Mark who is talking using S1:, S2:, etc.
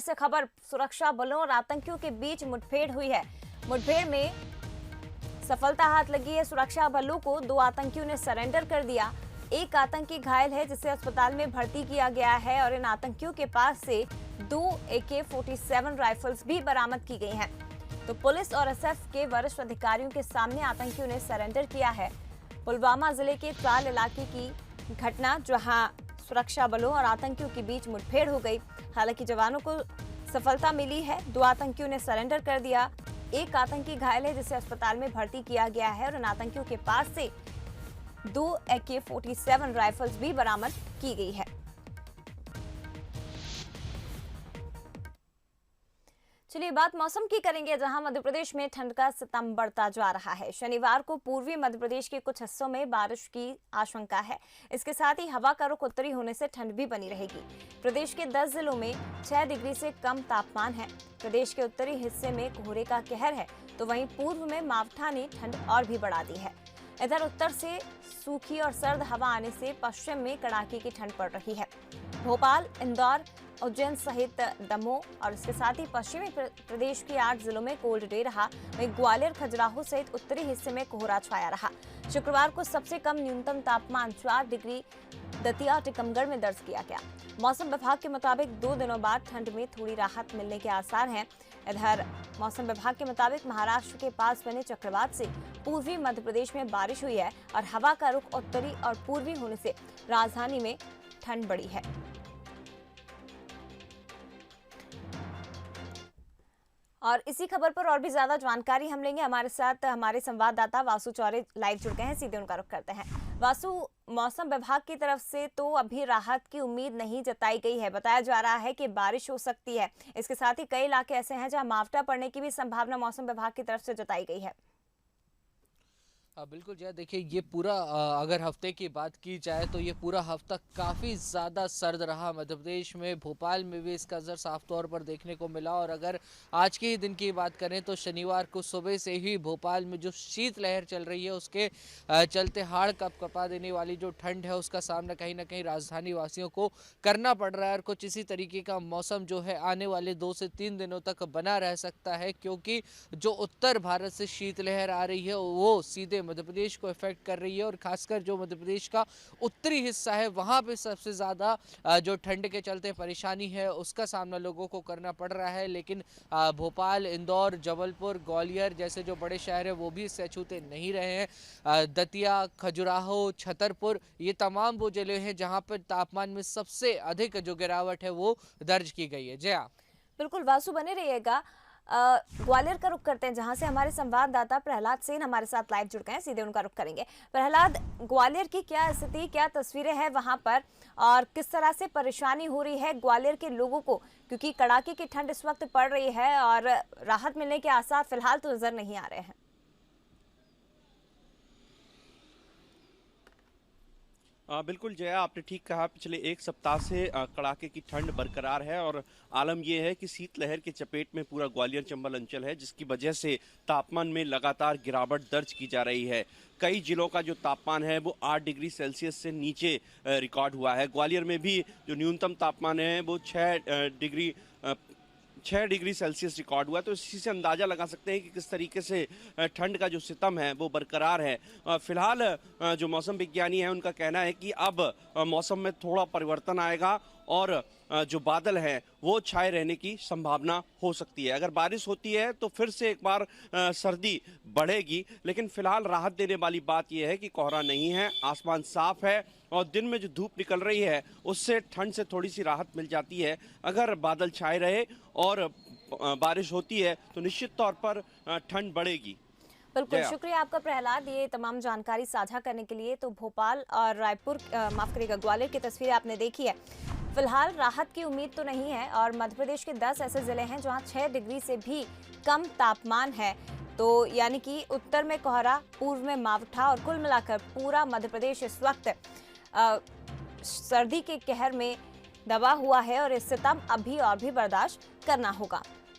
S1: से खबर, सुरक्षा बलों और आतंकियों के बीच मुठभेड़ हुई है। मुठभेड़ में सफलता हाथ लगी है सुरक्षा बलों को। 2 आतंकियों ने सरेंडर कर दिया। एक आतंकी घायल है जिसे अस्पताल में भर्ती किया गया है और इन आतंकियों के पास से 2 AK-47 राइफल्स भी बरामद की गई हैं। तो पुलिस और एसएफ के वरिष्ठ अधिकारियों के सामने आतंकियों ने सरेंडर किया है। पुलवामा जिले के त्राल इलाके की घटना, जहां सुरक्षा बलों और आतंकियों के बीच मुठभेड़ हो गई। हालांकि जवानों को सफलता मिली है। 2 आतंकियों ने सरेंडर कर दिया। एक आतंकी घायल है जिसे अस्पताल में भर्ती किया गया है और इन आतंकियों के पास से 2 AK-47 राइफल्स भी बरामद की गई है। चलिए बात मौसम की करेंगे, जहां मध्य प्रदेश में ठंड का सितम बढ़ता जा रहा है। शनिवार को पूर्वी मध्य प्रदेश के कुछ हिस्सों में बारिश की आशंका है। इसके साथ ही हवा का रुख उत्तरी होने से ठंड भी बनी रहेगी। प्रदेश के 10 जिलों में 6 डिग्री से कम तापमान है। प्रदेश के उत्तरी हिस्से में कोहरे का कहर है, तो वहीं पूर्व में मावठा ने ठंड और भी बढ़ा दी है। इधर उत्तर से सूखी और सर्द हवा आने से पश्चिम में कड़ाके की ठंड पड़ रही है। भोपाल, इंदौर, उज्जैन सहित दमोह और इसके साथ ही पश्चिमी प्रदेश के 8 जिलों में कोल्ड डे रहा। वहीं ग्वालियर, खजुराहो सहित उत्तरी हिस्से में कोहरा छाया रहा। शुक्रवार को सबसे कम न्यूनतम तापमान 4 डिग्री दतिया टीकमगढ़ में दर्ज किया गया। मौसम विभाग के मुताबिक 2 दिनों बाद ठंड में थोड़ी राहत मिलने के आसार हैं। इधर मौसम विभाग के मुताबिक महाराष्ट्र के पास बने चक्रवात से पूर्वी मध्य प्रदेश में बारिश हुई है और हवा का रुख उत्तरी और पूर्वी होने से राजधानी में ठंड बढ़ी है। और इसी खबर पर और भी ज्यादा जानकारी हम लेंगे। हमारे साथ हमारे संवाददाता वासु चौरे लाइव जुड़ गए हैं, सीधे उनका रुख करते हैं। वासु, मौसम विभाग की तरफ से तो अभी राहत की उम्मीद नहीं जताई गई है। बताया जा रहा है कि बारिश हो सकती है। इसके साथ ही कई इलाके ऐसे हैं जहां मावठा पड़ने की भी संभावना मौसम विभाग की तरफ से जताई गई है।
S2: बिल्कुल जय, देखिए ये पूरा अगर हफ्ते की बात की जाए तो ये पूरा हफ्ता काफ़ी ज़्यादा सर्द रहा मध्य प्रदेश में। भोपाल में भी इसका असर साफ तौर पर देखने को मिला। और अगर आज के ही दिन की बात करें तो शनिवार को सुबह से ही भोपाल में जो शीतलहर चल रही है उसके चलते हाड़ कपकपा देने वाली जो ठंड है उसका सामना कहीं ना कहीं राजधानी वासियों को करना पड़ रहा है। और कुछ इसी तरीके का मौसम जो है आने वाले 2 से 3 दिनों तक बना रह सकता है, क्योंकि जो उत्तर भारत से शीतलहर आ रही है वो सीधे मध्य प्रदेश को इफेक्ट कर रही है। और खासकर जो मध्य प्रदेश का उत्तरी हिस्सा है वहां पे सबसे ज्यादा जो ठंड के चलते परेशानी है उसका सामना लोगों को करना पड़ रहा है। लेकिन भोपाल, इंदौर, जबलपुर, ग्वालियर जैसे जो बड़े शहर है वो भी इससे अछूते नहीं रहे हैं। दतिया, खजुराहो, छतरपुर ये तमाम वो जिले हैं जहां पर तापमान में सबसे अधिक जो गिरावट है वो दर्ज की गई है। जया,
S1: बिल्कुल वासु, बने रहिएगा। ग्वालियर का रुख करते हैं, जहां से हमारे संवाददाता प्रहलाद सेन हमारे साथ लाइव जुड़ गए हैं, सीधे उनका रुख करेंगे। प्रहलाद, ग्वालियर की क्या स्थिति, क्या तस्वीरें हैं वहां पर और किस तरह से परेशानी हो रही है ग्वालियर के लोगों को, क्योंकि कड़ाके की ठंड इस वक्त पड़ रही है और राहत मिलने के आसार फिलहाल तो नजर नहीं आ रहे हैं।
S3: बिल्कुल जया, आपने ठीक कहा। पिछले 1 सप्ताह से कड़ाके की ठंड बरकरार है और आलम यह है कि शीतलहर के चपेट में पूरा ग्वालियर चंबल अंचल है, जिसकी वजह से तापमान में लगातार गिरावट दर्ज की जा रही है। कई जिलों का जो तापमान है वो 8 डिग्री सेल्सियस से नीचे रिकॉर्ड हुआ है। ग्वालियर में भी जो न्यूनतम तापमान है वो 6 डिग्री सेल्सियस रिकॉर्ड हुआ। तो इसी से अंदाज़ा लगा सकते हैं कि किस तरीके से ठंड का जो सितम है वो बरकरार है। फिलहाल जो मौसम विज्ञानी हैं उनका कहना है कि अब मौसम में थोड़ा परिवर्तन आएगा और जो बादल हैं वो छाए रहने की संभावना हो सकती है। अगर बारिश होती है तो फिर से एक बार सर्दी बढ़ेगी, लेकिन फिलहाल राहत देने वाली बात यह है कि कोहरा नहीं है, आसमान साफ है और दिन में जो धूप निकल रही है उससे ठंड से थोड़ी सी राहत मिल जाती है। अगर बादल छाए रहे और बारिश होती है तो निश्चित तौर पर ठंड बढ़ेगी।
S1: बिल्कुल, शुक्रिया आपका प्रहलाद, ये तमाम जानकारी साझा करने के लिए। तो भोपाल और रायपुर, माफ करिएगा, ग्वालियर की तस्वीरें आपने देखी है। फिलहाल राहत की उम्मीद तो नहीं है और मध्य प्रदेश के 10 ऐसे जिले हैं जहां 6 डिग्री से भी कम तापमान है। तो यानी कि उत्तर में कोहरा, पूर्व में मावठा और कुल मिलाकर पूरा मध्य प्रदेश इस वक्त सर्दी के कहर में दबा हुआ है और इस सितम अभी और भी बर्दाश्त करना होगा।